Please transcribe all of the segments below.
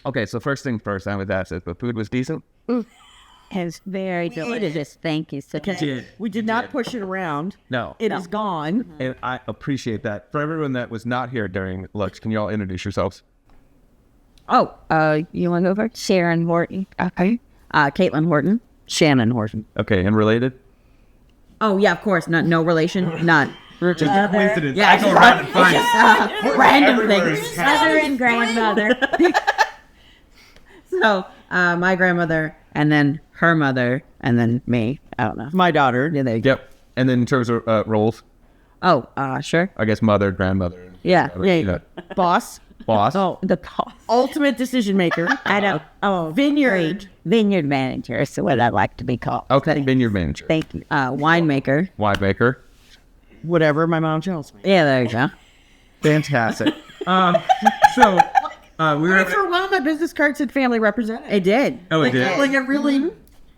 Okay, so first thing first, I would ask if the food was decent. It's very delicious. Thank you so much. We did not push it around. No. It is gone. And I appreciate that. For everyone that was not here during lunch, can you all introduce yourselves? Oh, you want to go over? Sharon Horton. Okay. Caitlin Horton. Shannon Horton. Okay, and related? Oh, yeah, of course. No relation. Not. Just a coincidence. Yeah, I go around and find random things. Mother and grandmother. So, my grandmother, and then her mother, and then me. I don't know. My daughter. Yeah, there you go. Yep. And then in terms of roles, Oh, sure. I guess mother, grandmother. Yeah. Boss. Boss. Oh, the cost. Ultimate decision maker. I don't. Oh, Vineyard. Vineyard manager is what I like to be called. Okay, vineyard manager. Thank you. Winemaker. Winemaker. Whatever my mom tells me. Yeah, there you go. Fantastic. So we were. For a while, my business card said family representative. It did. Oh, it did. Like it really.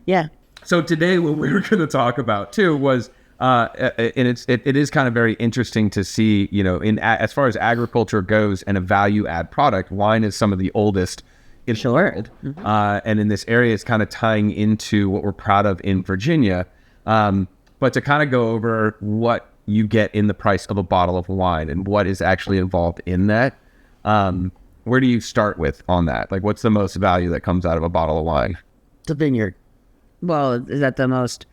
Yeah. So today, what we were going to talk about too was, and it is kind of very interesting to see, you know, as far as agriculture goes and a value add product, wine is some of the oldest in the world, and in this area, it's kind of tying into what we're proud of in Virginia. But to kind of go over what you get in the price of a bottle of wine and what is actually involved in that, where do you start with on that? Like, what's the most value that comes out of a bottle of wine? The vineyard. Well, is that the most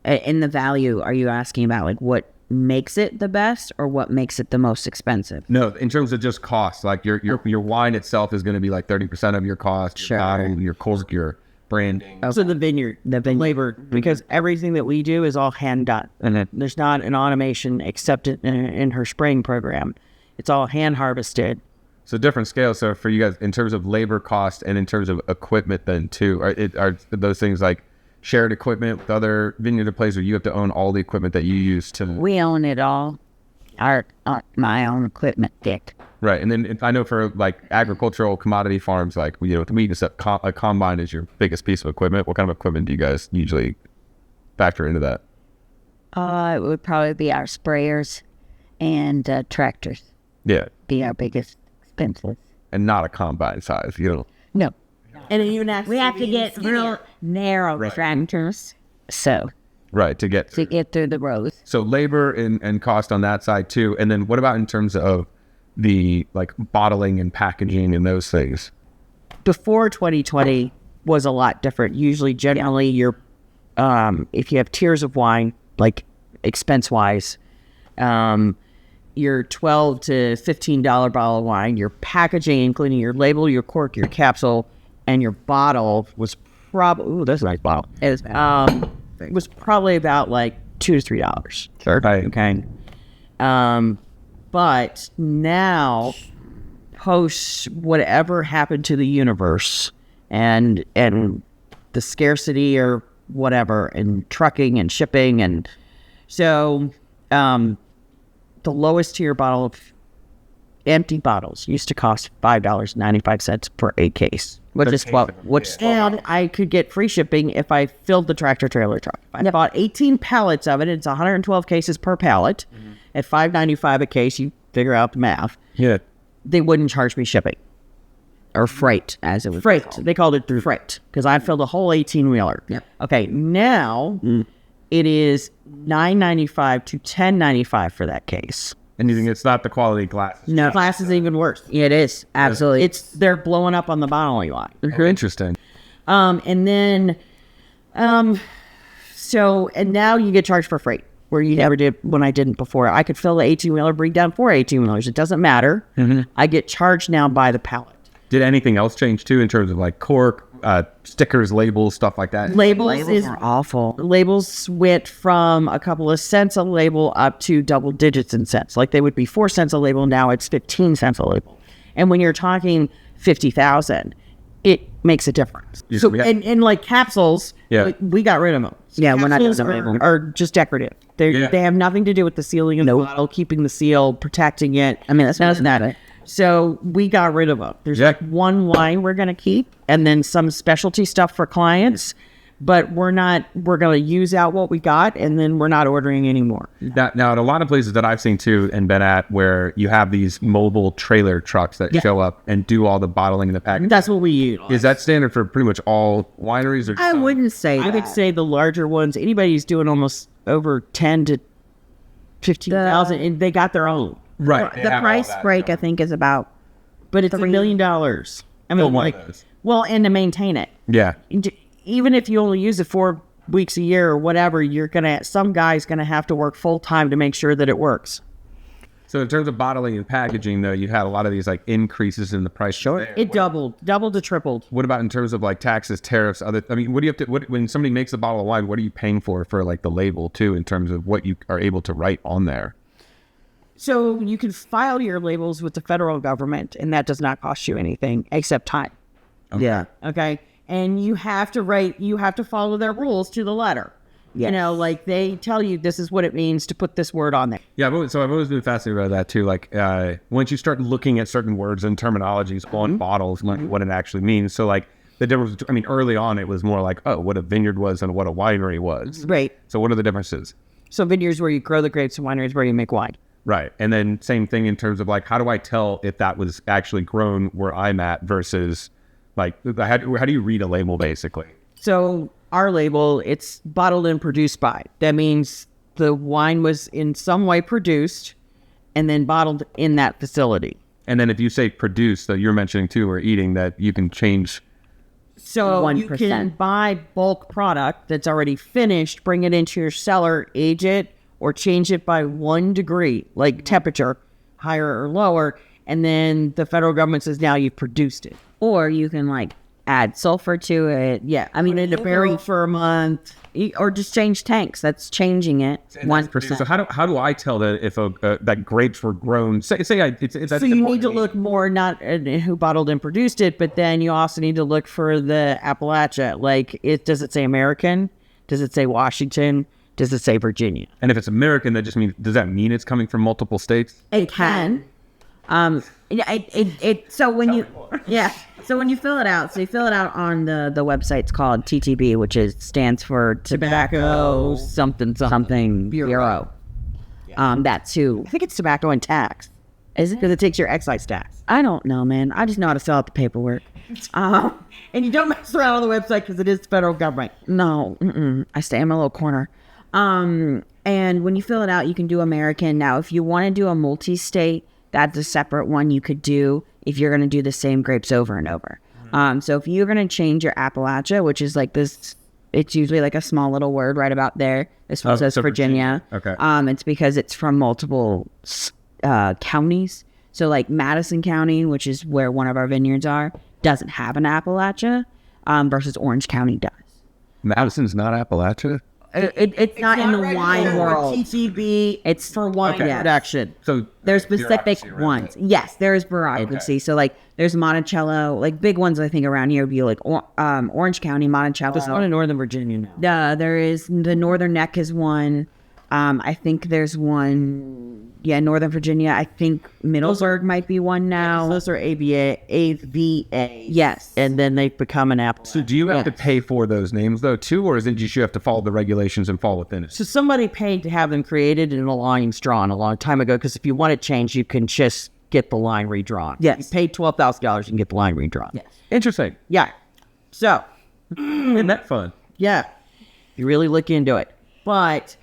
in the value? Are you asking about like what makes it the best or what makes it the most expensive? No, in terms of just cost, like your wine itself is going to be like 30% of your cost. Sure. Your bottle, your cork, your branding. So the vineyard. Labor. Because everything that we do is all hand done. And there's not an automation except in her spraying program. It's all hand harvested. So different scales. So for you guys, in terms of labor cost and in terms of equipment, then too, are those things like shared equipment with other vineyard places, or you have to own all the equipment that you use to? We own it all. My own equipment, Dick. Right, and then I know for like agricultural commodity farms, like with wheat and stuff, a combine is your biggest piece of equipment. What kind of equipment do you guys usually factor into that? It would probably be our sprayers and tractors. Yeah, Be our biggest expenses. and not a combine size, No. And even actually We have to get real narrow tractors. So Right, to get through the rows. So labor and cost on that side too. And then what about in terms of the like bottling and packaging and those things? before 2020 was a lot different. Usually, generally, you're if you have tiers of wine, like expense wise, your $12 to $15 bottle of wine, your packaging, including your label, your cork, your capsule, and your bottle was probably, ooh, that's a nice bottle. It was probably about like $2 to $3. Sure. Right. Okay. But now, post whatever happened to the universe and the scarcity or whatever, and trucking and shipping, and so the lowest tier bottle of empty bottles used to cost $5.95 per a case, which is and I could get free shipping if I filled the tractor trailer truck. If I bought 18 pallets of it, it's 112 cases per pallet at $5.95 a case. You figure out the math. Yeah. They wouldn't charge me shipping Or freight, as it was freight. called. They called it freight because I filled a whole 18-wheeler. Yep. Okay, now it is $9.95 to $10.95 for that case. And you think it's not the quality glass? No, glass is even worse. It is absolutely. They're blowing up on the bottling line. Oh, interesting. And then, and now you get charged for freight, where you never did when I didn't before. I could fill the 18-wheeler, bring down 4 18-wheelers. It doesn't matter. I get charged now by the pallet. Did anything else change too in terms of like cork, stickers, labels, stuff like that? Labels are awful. Labels went from a couple of cents a label up to double digits in cents. Like they would be 4 cents a label. Now it's 15 cents a label. And when you're talking 50,000, it makes a difference. Yes, So, we got- and like capsules, Yeah. we got rid of them. Yeah, we're not Capsules doing them. are just decorative. Yeah. They have nothing to do with the sealing of the bottle, keeping the seal, protecting it. I mean, that's not it. So we got rid of them. There's Yeah. like one wine we're going to keep, and then some specialty stuff for clients. but we're going to use out what we got, and then we're not ordering anymore. Now, at a lot of places that I've seen too and been at, where you have these mobile trailer trucks that show up and do all the bottling and the packaging. That's what we use. Is that standard for pretty much all wineries? Or I wouldn't say I that. would say the larger ones, anybody who's doing almost over 10 to 15,000, and they got their own. right? The price break, I think, is about But it's $1 million. I mean, one of those. well, and to maintain it. Yeah. Even if you only use it 4 weeks a year or whatever, some guy's gonna have to work full time to make sure that it works. So in terms of bottling and packaging, though, you had a lot of these like increases in the price. Sure. It doubled to tripled. What about in terms of like taxes, tariffs, other? I mean, what do you have to? When somebody makes a bottle of wine, what are you paying for like the label too, in terms of what you are able to write on there? So you can file your labels with the federal government, and that does not cost you anything except time. Yeah. Okay. And you have to follow their rules to the letter. Yes. You know, like they tell you this is what it means to put this word on there. Yeah, so I've always been fascinated by that too. Like once you start looking at certain words and terminologies on bottles, like what it actually means. So like the difference, I mean, early on it was more like, oh, what a vineyard was and what a winery was. Right. So what are the differences? So vineyards where you grow the grapes, and wineries where you make wine. Right. And then same thing in terms of like, how do I tell if that was actually grown where I'm at versus like, how do you read a label basically? So our label, it's bottled and produced by. That means the wine was in some way produced and then bottled in that facility. And then if you say produce, that you're mentioning too, or eating, that you can change. So you 1%. can buy bulk product that's already finished, bring it into your cellar, age it, or change it by 1 degree, like temperature, higher or lower. And then the federal government says, now you've produced it. Or you can like add sulfur to it. Yeah. I mean, Put it in a barrel for a month. or just change tanks. That's changing it. 1%. So how do I tell that if that grapes were grown? It's So you need to look more not at who bottled and produced it, but then you also need to look for the Appalachia. Like, does it say American? Does it say Washington? Does it say Virginia? And if it's American, that just means, does that mean it's coming from multiple states? It can. So when you fill it out, you fill it out on the website's called TTB, which stands for Tobacco something Bureau. That too. I think it's tobacco and tax. Is it? Because it takes your excise tax. I don't know, man. I just know how to fill out the paperwork. And you don't mess around on the website because it is the federal government. No, I stay in my little corner. And when you fill it out, you can do American. Now, if you want to do a multi-state, that's a separate one you could do if you're going to do the same grapes over and over. So if you're going to change your Appalachia, which is like this, it's usually like a small little word right about there. This one says Virginia. Okay. It's because it's from multiple counties. So like Madison County, which is where one of our vineyards are, doesn't have an Appalachia, versus Orange County does. Madison's not Appalachia? It's not in the wine world. TTB, It's for wine production. So there's specific bureaucracy around ones. it. Yes, there is bureaucracy. Okay. So like there's Monticello, like big ones I think around here would be like Orange County, Monticello. There's one in Northern Virginia now. There is the Northern Neck is one. I think there's one. Yeah, Northern Virginia. I think Middleburg might be one now. Those are AVA. Yes. And then they've become an apple. So do you have to pay for those names though too, or is it just you have to follow the regulations and fall within it? So somebody paid to have them created and the lines drawn a long time ago, because if you want it changed, you can just get the line redrawn. Yes. You pay $12,000, you can get the line redrawn. Yes. Interesting. Yeah. So, Isn't that fun? yeah, you really look into it. But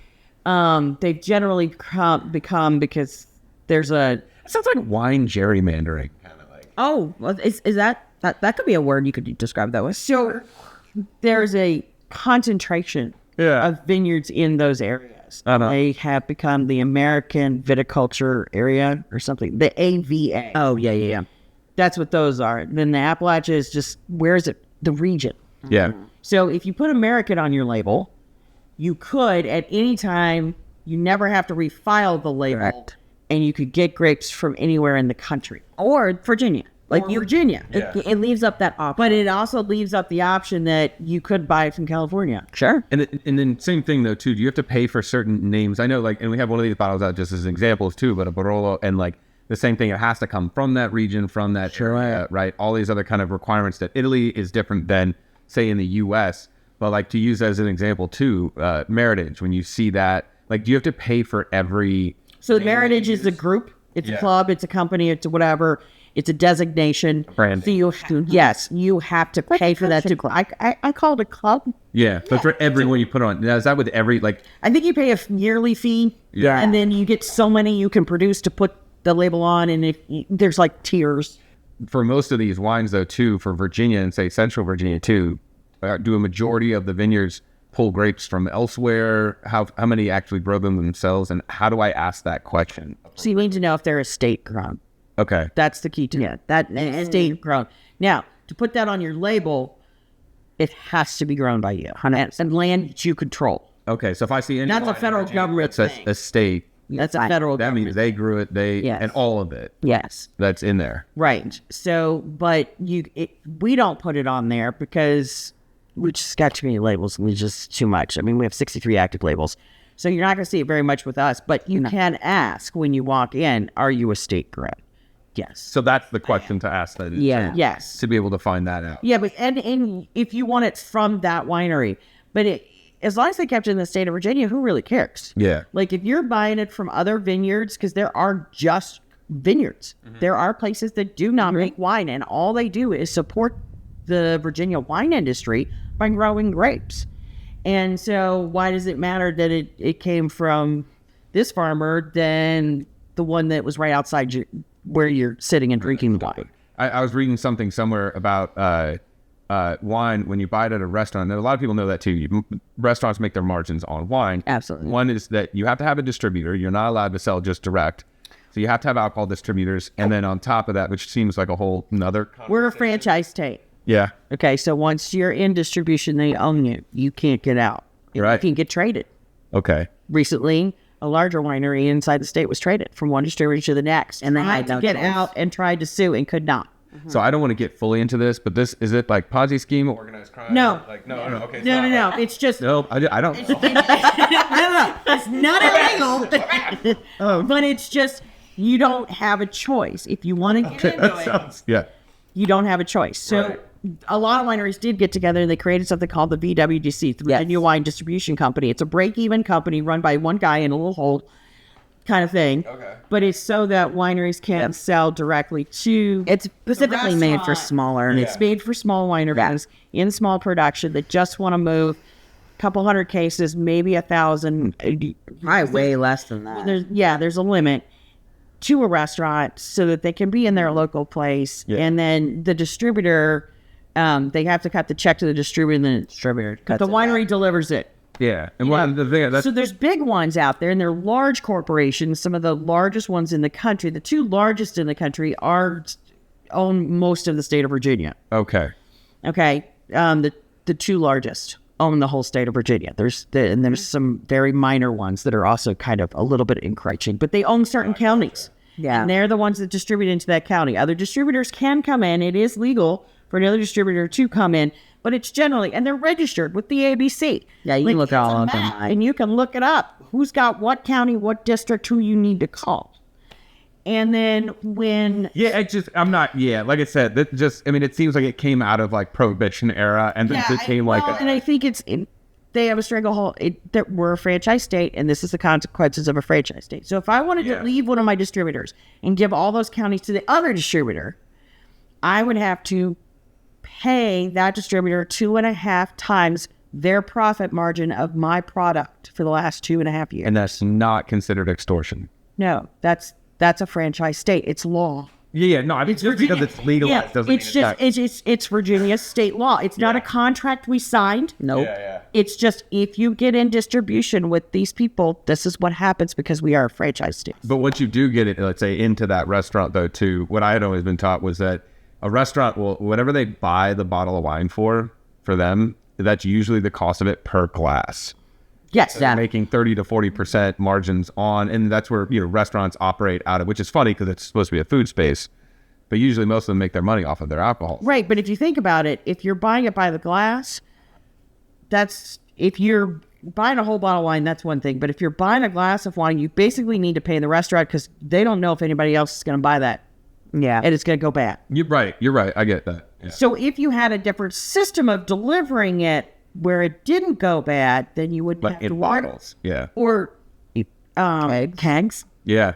they've generally become, because there's a... It sounds like wine gerrymandering, kind of like. Oh, well, is that could be a word you could describe that with? So there's a concentration of vineyards in those areas. They have become the American viticulture area or something. The AVA. Oh, yeah. That's what those are. Then the Appalachia is just, where is it? The region. Yeah. So if you put American on your label, you could at any time, you never have to refile the label. Correct. And you could get grapes from anywhere in the country. Or Virginia. Virginia. It leaves up that option. But it also leaves up the option that you could buy it from California. Sure. And then same thing though too. Do you have to pay for certain names? I know, like, and we have one of these bottles out just as examples too. But a Barolo, and like the same thing, it has to come from that region, from that area, right? All these other kind of requirements that Italy is different than, say, in the U.S. But like to use as an example too, Meritage, when you see that, like, do you have to pay for every? So Meritage is a group. It's a club. It's a company. It's a whatever. It's a designation. Branding. So you have to pay for that. I call it a club. Yeah, but for everyone you put on. Now, is that with every like? I think you pay a yearly fee. Yeah. And then you get so many you can produce to put the label on, and if there's like tiers. For most of these wines, though, too, for Virginia and say Central Virginia too, do a majority of the vineyards pull grapes from elsewhere? How many actually grow them themselves? And how do I ask that question? So you need to know if they're estate grown. Okay. That's the key to it. That estate grown. Now, to put that on your label, it has to be grown by you and land that you control. Okay, so if I see any That's a wine federal in Virginia government that says thing. estate, That's a federal that government. means they grew it, and all of it Yes. that's in there. Right. So, but we don't put it on there because we just got too many labels and it's just too much. I mean, we have 63 active labels. So you're not going to see it very much with us, but you can ask when you walk in, are you estate grown? Yes. So that's the question to ask. That Yes. to be able to find that out. Yeah, but and if you want it from that winery, but as long as they kept it in the state of Virginia, who really cares? Yeah. Like if you're buying it from other vineyards, because there are just vineyards. There are places that do not make wine, and all they do is support the Virginia wine industry by growing grapes. And so why does it matter that it came from this farmer than the one that was right outside where you're sitting and drinking the wine? I was reading something somewhere about wine when you buy it at a restaurant. And a lot of people know that too. Restaurants make their margins on wine. Absolutely. One is that you have to have a distributor. You're not allowed to sell just direct. So you have to have alcohol distributors. And then on top of that, which seems like a whole nother. We're a franchise state. Yeah. Okay, so once you're in distribution, they own you. You can't get out. Right. You can get traded. Okay. Recently, a larger winery inside the state was traded from one distributor to the next. And they tried had to no get choice. out and tried to sue and could not. So I don't want to get fully into this, but this is it like Ponzi scheme, organized crime? No. Like no. Okay. No. It's just No, I don't know. no. It's not illegal. But it's just you don't have a choice. If you want to get into it, Yeah. you don't have a choice. So Right. a lot of wineries did get together and they created something called the VWDC, the Virginia Wine Distribution Company. It's a break-even company run by one guy in a little hole kind of thing. Okay. But it's so that wineries can sell directly to It's specifically made for smaller. and it's made for small wineries in small production that just want to move a couple hundred cases, maybe 1,000. Probably way less than that. There's a limit to a restaurant so that they can be in their local place. Yeah. And then the distributor, they have to cut the check to the distributor, and then the distributor cuts the winery delivers it. Yeah. And one of the thing that's So there's big ones out there, and they're large corporations. Some of the largest ones in the country. The two largest in the country own most of the state of Virginia. okay. Okay, the two largest own the whole state of Virginia. There's some very minor ones that are also kind of a little bit encroaching, but they own certain counties. Yeah. And they're the ones that distribute into that county. Other distributors can come in. It is legal for another distributor to come in, but it's generally, and they're registered with the ABC. Yeah, you can look it's it all a up map, online. and you can look it up. Who's got what county, what district, who you need to call. And then when Yeah, like I said, it seems like it came out of like Prohibition era and then it became and I think they have a stranglehold. That we're a franchise state, and this is the consequences of a franchise state. So if I wanted to leave one of my distributors and give all those counties to the other distributor, I would have to pay that distributor 2.5 times their profit margin of my product for the last 2.5 years. and that's not considered extortion. No, that's a franchise state. It's law. Yeah, no, I mean, just because it's legalized doesn't it's mean just it's Virginia's state law. It's not a contract we signed. Nope. It's just if you get in distribution with these people, this is what happens because we are a franchise state. But once you do get it, let's say, into that restaurant, though, too, what I had always been taught was that a restaurant will, whatever they buy the bottle of wine for them, that's usually the cost of it per glass. Yes, They're making 30 to 40% margins on, and that's where restaurants operate out of, which is funny because it's supposed to be a food space, but usually most of them make their money off of their alcohol. right. But if you think about it, if you're buying it by the glass, if you're buying a whole bottle of wine, that's one thing. But if you're buying a glass of wine, you basically need to pay the restaurant because they don't know if anybody else is going to buy that, Yeah. and it's going to go bad. You're right. I get that. Yeah. So if you had a different system of delivering it, where it didn't go bad, then you wouldn't But have to in worry. bottles. Yeah. Or kegs. Yeah.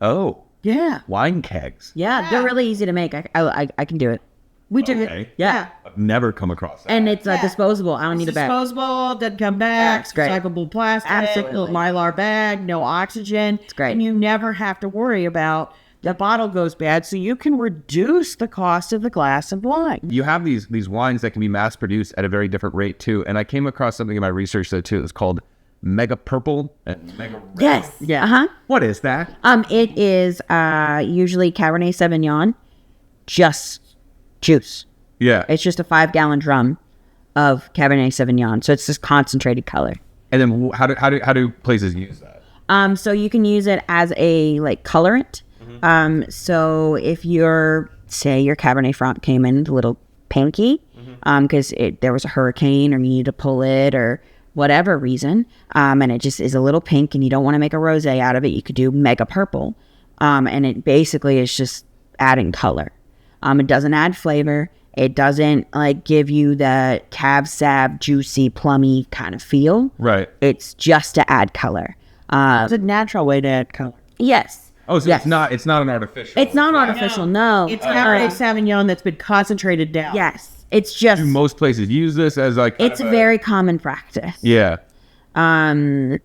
Oh, Yeah. wine kegs. Yeah, they're really easy to make. I can do it. We did Okay. it. Yeah. I've never come across that. And it's disposable. I don't need a bag. Disposable, doesn't come back. It's great. Recyclable plastic. Absolutely. Mylar bag, no oxygen. It's great. And you never have to worry about the bottle goes bad, so you can reduce the cost of the glass of wine. You have these wines that can be mass produced at a very different rate too. And I came across something in my research though too. It's called Mega Purple and Mega Red. Yes. Yeah. Uh-huh. What is that? It is usually Cabernet Sauvignon, just juice. Yeah. It's just a 5-gallon drum of Cabernet Sauvignon. So it's this concentrated color. And then how do places use that? So you can use it as a colorant. So if your Cabernet Franc came in a little pinky, because there was a hurricane or you need to pull it or whatever reason, and it just is a little pink and you don't want to make a rosé out of it, you could do Mega Purple. And it basically is just adding color. It doesn't add flavor. It doesn't give you the Cab Sav juicy plummy kind of feel. Right. It's just to add color. It's a natural way to add color. Yes. Oh, so Yes. it's not an artificial. It's not artificial, no. It's Cabernet Sauvignon that's been concentrated down. Yes. It's just, Do most places use this as it's very common practice. Yeah. And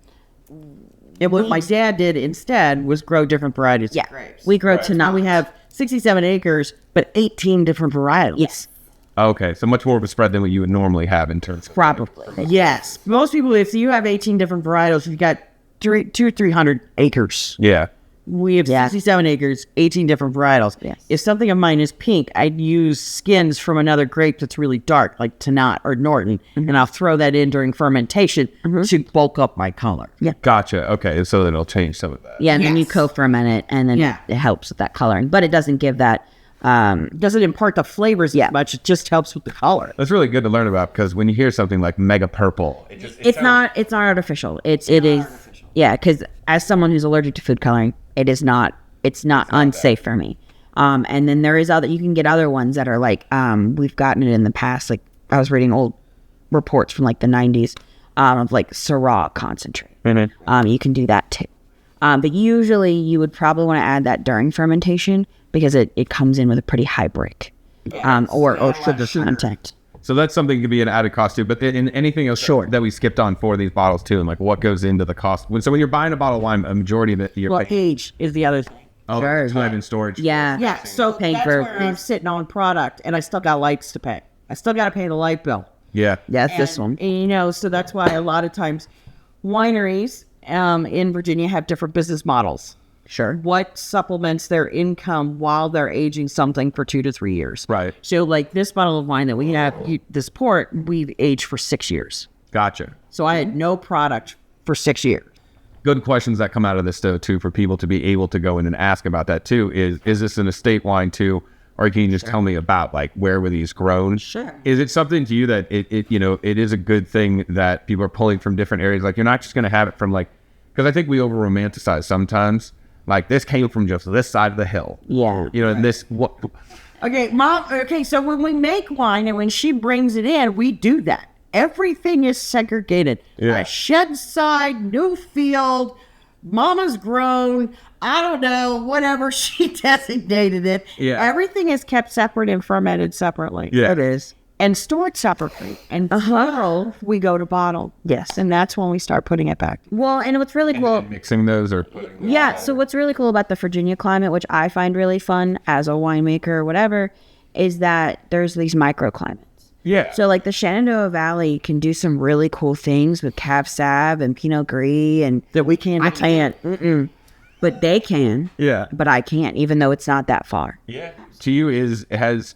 what my dad did instead was grow different varieties Yeah. of grapes. We grow to Now not. we have 67 acres, but 18 different varietals. Yes. Okay, so much more of a spread than what you would normally have in terms of. Probably. Yes. Most people, if you have 18 different varietals, you've got 300 acres. Yeah. We have Yeah. 67 acres, 18 different varietals. Yes. If something of mine is pink, I'd use skins from another grape that's really dark, like Tannat or Norton, and I'll throw that in during fermentation to bulk up my color. Gotcha. Okay, so then it'll change some of that. Yeah, and then you Yes. co-ferment it, and then Yeah. it helps with that coloring. But it doesn't give that. It doesn't impart the flavors Yeah. as much, it just helps with the color. That's really good to learn about because when you hear something like Mega Purple, It's not artificial. It is. Yeah, because as someone who's allergic to food coloring, it's not unsafe for me. And then there is you can get other ones that are we've gotten it in the past. Like I was reading old reports from the 90s of Syrah concentrate. You can do that too. But usually you would probably want to add that during fermentation because it comes in with a pretty high break or sugar content. So that's something that could be an added cost too. But then in anything else that we skipped on for these bottles too, and what goes into the cost. So when you're buying a bottle of wine, a majority of it you're Well, age is the other thing. Sure. time in storage. Yeah. Yeah, so Paying that's for- where I'm sitting on product, and I still got lights to pay. I still got to pay the light bill. Yeah. Yeah, it's this one. And, so that's why a lot of times wineries in Virginia have different business models. Sure. What supplements their income while they're aging something for 2 to 3 years. Right. So this bottle of wine that we have, this port, we've aged for 6 years. Gotcha. So I had no product for 6 years. Good questions that come out of this though too for people to be able to go in and ask about that too. Is this an estate wine too? Or can you just tell me about where were these grown? Sure. Is it something to you that it is a good thing that people are pulling from different areas? You're not just going to have it from because I think we over romanticize sometimes. This came from just this side of the hill. Yeah. And this what? Okay, Mom. Okay, so when we make wine and when she brings it in, we do that. Everything is segregated. Yeah. A shed side, new field, Mama's grown. I don't know, whatever she designated it. Yeah. Everything is kept separate and fermented separately. Yeah. It is. And stored separately. And so we go to bottle. Yes. And that's when we start putting it back. Well, and what's really cool. Mixing those or Yeah. So what's really cool about the Virginia climate, which I find really fun as a winemaker or whatever, is that there's these microclimates. yeah. So the Shenandoah Valley can do some really cool things with Cab Sav and Pinot Gris and That we can't. I can't. But they can. Yeah. But I can't, even though it's not that far. Yeah. To you has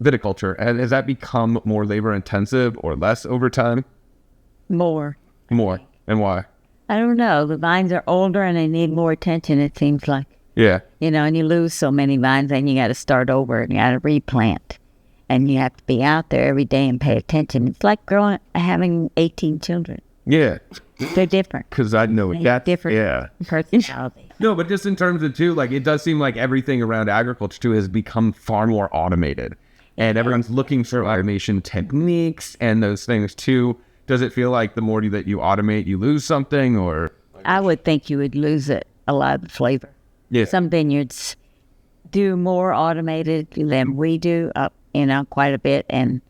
viticulture, has that become more labor intensive or less over time? More. More. And why? I don't know. The vines are older and they need more attention, it seems like. Yeah. And you lose so many vines and you got to start over and you got to replant. And you have to be out there every day and pay attention. It's like having 18 children. Yeah. They're different. Because I know They that. have different Yeah. personality. No, but just in terms of too, it does seem like everything around agriculture too has become far more automated. and everyone's looking for automation techniques and those things too. Does it feel like the more that you automate, you lose something, or? I would think you would lose it, a lot of the flavor. Yeah. Some vineyards do more automated than we do, quite a bit, and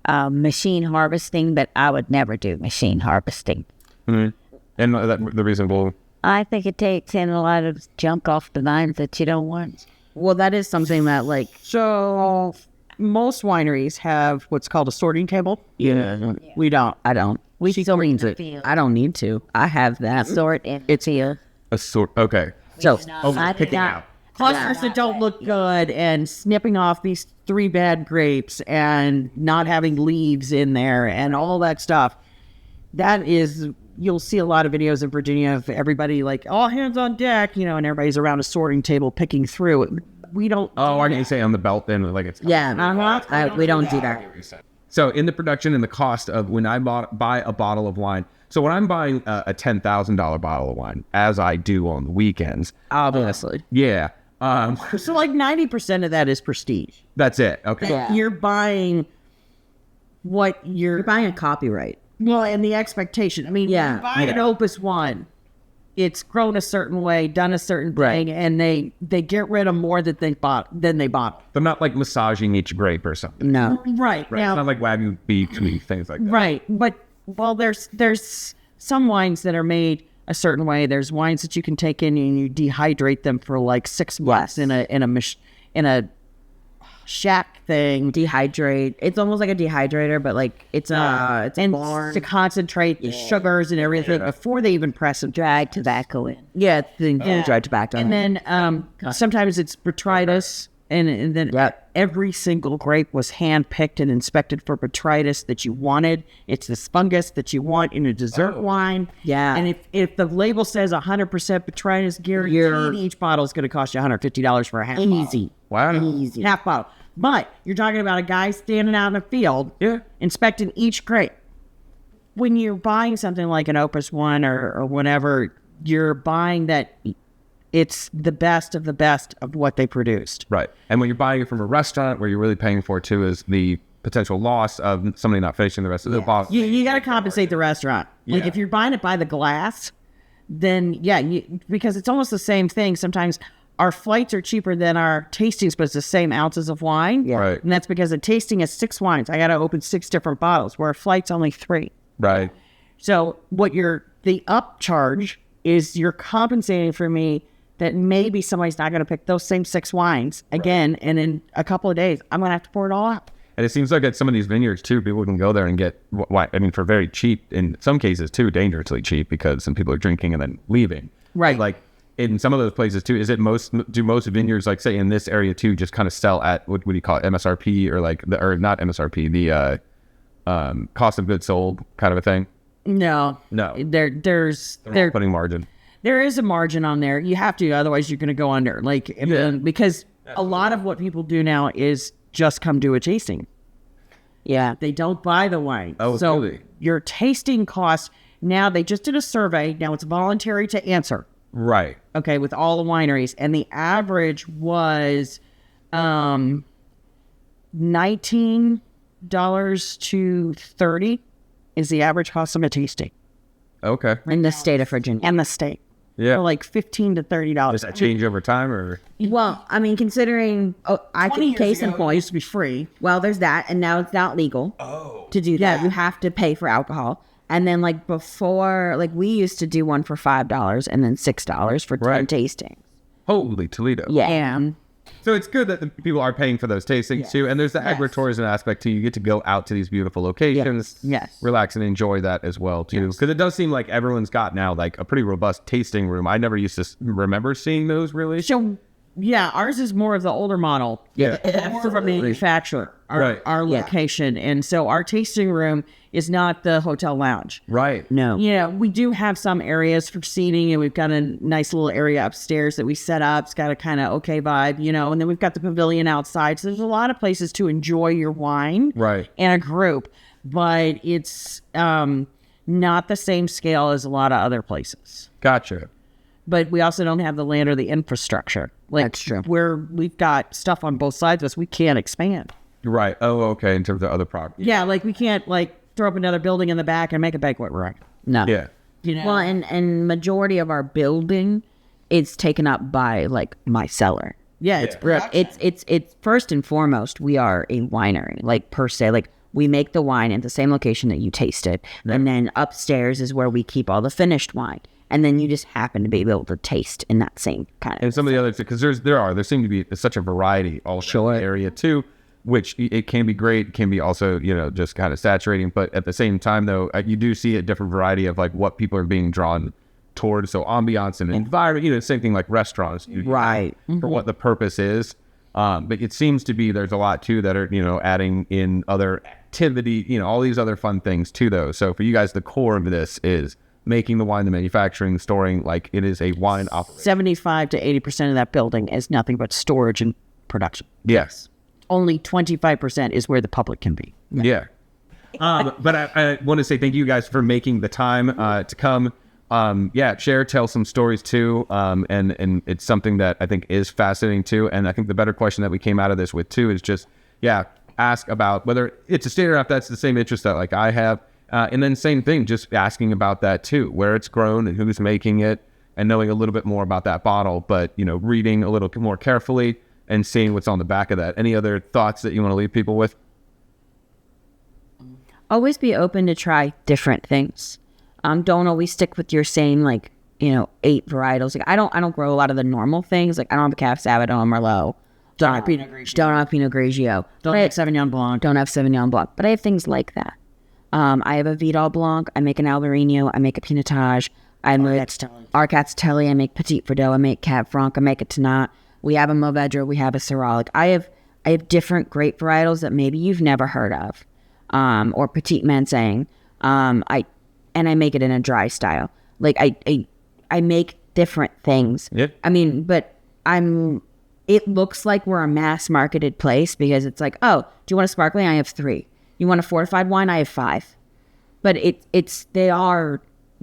machine harvesting, but I would never do machine harvesting. Mm-hmm. And the reason well, I think it takes in a lot of junk off the vines that you don't want. Well, that is something that so most wineries have what's called a sorting table. Yeah. We don't. I don't. We cleans it. I don't need to. I have that. Sort and It's here. a sort. Okay. So Picking out. Clusters that don't look good and snipping off these 3 bad grapes and not having leaves in there and all that stuff. That is, you'll see a lot of videos in Virginia of everybody all hands on deck, and everybody's around a sorting table picking through it. We don't. Oh, why didn't you say on the belt then? Like it's. yeah. We don't do that. So in the production and the cost of when I buy a bottle of wine. So when I'm buying a $10,000 bottle of wine, as I do on the weekends. Obviously. Yeah. So 90% of that is prestige. That's it. Okay. Yeah. You're buying what You're buying a copyright. well, and the expectation. I mean, Yeah. you buy an Opus 1, it's grown a certain way, done a certain Right. thing, and they get rid of more than they bought. They're not like massaging each grape or something. No. Right. Right. Now, It's not like Wagyu beef and things like that. right. But, there's some wines that are made a certain way. There's wines that you can take in and you dehydrate them for 6 months in a shack thing. Dehydrate. It's almost like a dehydrator, but it's and more. to concentrate the sugars and everything before they even press them. Drag tobacco in. Yeah, it's the dried tobacco. And then sometimes it's botrytis, and then every single grape was hand-picked and inspected for botrytis that you wanted. It's this fungus that you want in a dessert wine. Yeah. And if the label says 100% botrytis guaranteed, each bottle is going to cost you $150 for a half Easy. Wow. Easy. half bottle. But you're talking about a guy standing out in the field inspecting each grape. When you're buying something like an Opus 1 or whatever, you're buying that it's the best of what they produced. Right. And when you're buying it from a restaurant, where you're really paying for it too is the potential loss of somebody not finishing the rest of the bottle. You got to compensate the restaurant. Like Yeah. if you're buying it by the glass, then because it's almost the same thing. Sometimes our flights are cheaper than our tastings, but it's the same ounces of wine. Yeah. Right. And that's because a tasting is 6 wines. I got to open 6 different bottles, where a flight's only 3. Right. So the upcharge is you're compensating for me that maybe somebody's not going to pick those same 6 wines again, and in a couple of days, I'm going to have to pour it all out. And it seems like at some of these vineyards too, people can go there and get wine. I mean, for very cheap, in some cases too, dangerously cheap, because some people are drinking and then leaving. Right. Like in some of those places too, do most vineyards, like say in this area too, just kind of sell at what do you call it, MSRP or not MSRP, the cost of goods sold kind of a thing? No. There's putting margin. There is a margin on there. You have to, otherwise you're going to go under. Because a lot of what people do now is just come do a tasting. Yeah. They don't buy the wine. Oh, so really? Your tasting costs, now they just did a survey. Now it's voluntary to answer. Right. Okay, with all the wineries. And the average was $19 to $30 is the average cost of a tasting. Okay. In the state of Virginia. And the state. Yeah. For $15 to $30. Does that change over time or? Well, I mean, considering I 20 think case in years ago, it point. used to be free. Well, there's that, and now it's not legal to do that. You have to pay for alcohol. And then before, we used to do one for $5 and then $6 for 10 tastings. Holy Toledo. Yeah. So it's good that the people are paying for those tastings too. And there's the agritourism aspect too. You get to go out to these beautiful locations, Yes. relax and enjoy that as well too. Because it does seem like everyone's got now a pretty robust tasting room. I never used to remember seeing those really. So, ours is more of the older model. Yeah. More of a manufacturer, our location. And so our tasting room is not the hotel lounge. Right. No. We do have some areas for seating, and we've got a nice little area upstairs that we set up. It's got a kind of okay vibe, and then we've got the pavilion outside. So there's a lot of places to enjoy your wine. Right. And a group, but it's not the same scale as a lot of other places. Gotcha. But we also don't have the land or the infrastructure. That's true. We've got stuff on both sides of us. We can't expand. Right. Oh, okay. In terms of other properties. Yeah, like we can't like throw up another building in the back and make a banquet room. No. Yeah. You know? Well, and majority of our building is taken up by like my cellar. yeah, it's It's first and foremost, we are a winery, like per se. Like we make the wine at the same location that you taste it, and then upstairs is where we keep all the finished wine, and then you just happen to be able to taste in that same kind of. And some of the other, because there seem to be such a variety all in the area too, which it can be great, it can be also, just kind of saturating, but at the same time though, you do see a different variety of like what people are being drawn towards. So ambiance and environment, same thing like restaurants, Right. for what the purpose is. But it seems to be there's a lot too that are, adding in other activity, all these other fun things too though. So for you guys, the core of this is making the wine, the manufacturing, the storing, like it is a wine operation. 75 to 80% of that building is nothing but storage and production. Yes. Only 25% is where the public can be. Yeah. But I want to say thank you guys for making the time to come. Tell some stories too. And it's something that I think is fascinating too. And I think the better question that we came out of this with too is just, ask about whether it's a state or if that's the same interest that like I have. And then same thing, just asking about that too, where it's grown and who's making it and knowing a little bit more about that bottle, but, reading a little more carefully and seeing what's on the back of that. Any other thoughts that you want to leave people with? Always be open to try different things. Don't always stick with your same 8 varietals. Like I don't grow a lot of the normal things. Like I don't have a Cab Sav, I don't have Merlot. Don't have Pinot Grigio. Don't have Sauvignon Blanc. Don't have Sauvignon Blanc. But I have things like that. I have a Vidal Blanc. I make an Albarino. I make a Pinotage. I make Arcats-Telly. I make Petit Verdot. I make Cab Franc. I make a Tannat. We have a Mourvedre. We have a Syrah. Like I have different grape varietals that maybe you've never heard of, or Petit Manseng. I make it in a dry style. Like I make different things. Yep. I mean, but it looks like we're a mass marketed place because it's like, oh, do you want a sparkling? I have 3. You want a fortified wine? I have 5. But they are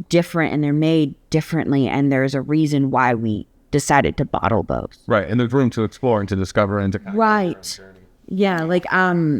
different and they're made differently, and there's a reason why we decided to bottle those. Right, and there's room to explore and to discover and to kind of right. Yeah, like I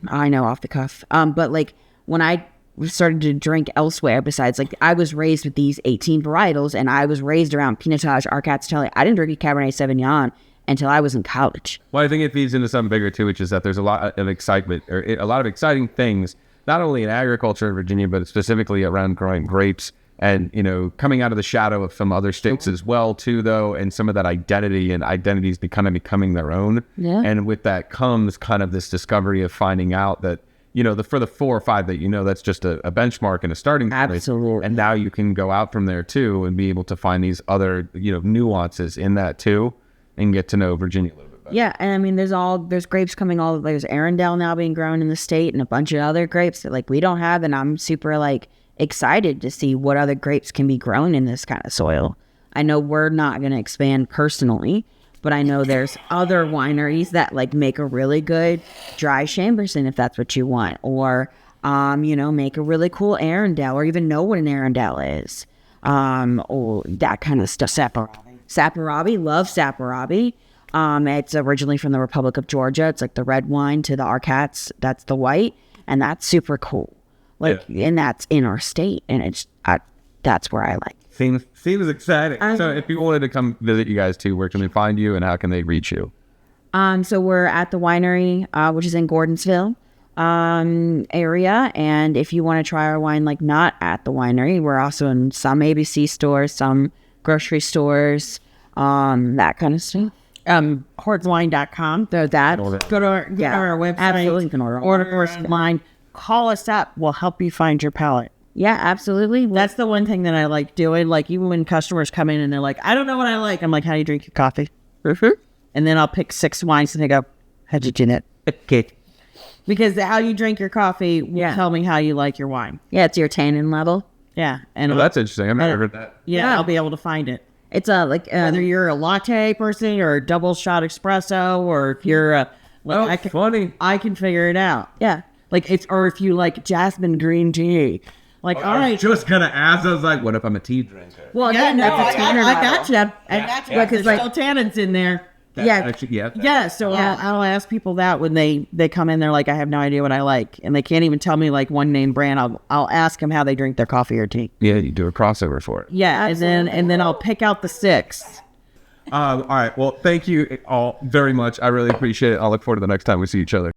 know off the cuff. But like when I started to drink elsewhere, besides like I was raised with these 18 varietals, and I was raised around Pinotage, Arcats-Telly. I didn't drink a Cabernet Sauvignon until I was in college. Well, I think it feeds into something bigger too, which is that there's a lot of excitement, or a lot of exciting things, not only in agriculture in Virginia, but specifically around growing grapes and, coming out of the shadow of some other states as well too, though, and some of that identity and identities becoming their own. Yeah. And with that comes kind of this discovery of finding out that, for the 4 or 5 that that's just a benchmark and a starting point. Absolutely. And now you can go out from there too and be able to find these other, nuances in that too and get to know Virginia a little bit better. Yeah, and I mean, there's grapes coming there's Arundel now being grown in the state and a bunch of other grapes that like we don't have, and I'm super excited to see what other grapes can be grown in this kind of soil. I know we're not going to expand personally, but I know there's other wineries that make a really good dry Chamberson if that's what you want, or make a really cool Arundel, or even know what an Arundel is, or that kind of stuff. Saperavi, love Saperavi. It's originally from the Republic of Georgia. It's like the red wine to the Arcats. That's the white, and that's super cool. And that's in our state, and that's where I like. Seems exciting. So if people wanted to come visit you guys too, where can they find you and how can they reach you? So we're at the winery, which is in Gordonsville area, and if you want to try our wine not at the winery, we're also in some ABC stores, some grocery stores, that kind of stuff. Hortonswine.com. So that Go to our website. Absolutely, you can order online. Call us up. We'll help you find your palate. Yeah, absolutely. That's the one thing that I like doing. Like even when customers come in and they're like, I don't know what I like. I'm like, how do you drink your coffee? Mm-hmm. And then I'll pick 6 wines and they go, how'd you do that? Okay. Because how you drink your coffee will tell me how you like your wine. Yeah, it's your tannin level. Yeah. And that's interesting. I've never heard that. Yeah, I'll be able to find it. It's whether you're a latte person or a double shot espresso, or if you're funny. I can figure it out. Yeah. Or if you like jasmine green tea. All right. I was just gonna ask. I was like, what if I'm a tea drinker? Well, Yeah, again, no, that's a tannin I got you. level. Because there's still tannins in there. Yeah, so I'll ask people that when they come in, they're like, I have no idea what I like, and they can't even tell me like one name brand. I'll ask them how they drink their coffee or tea. Yeah, you do a crossover for it. Yeah, and then I'll pick out the 6. All right. Well, thank you all very much. I really appreciate it. I'll look forward to the next time we see each other.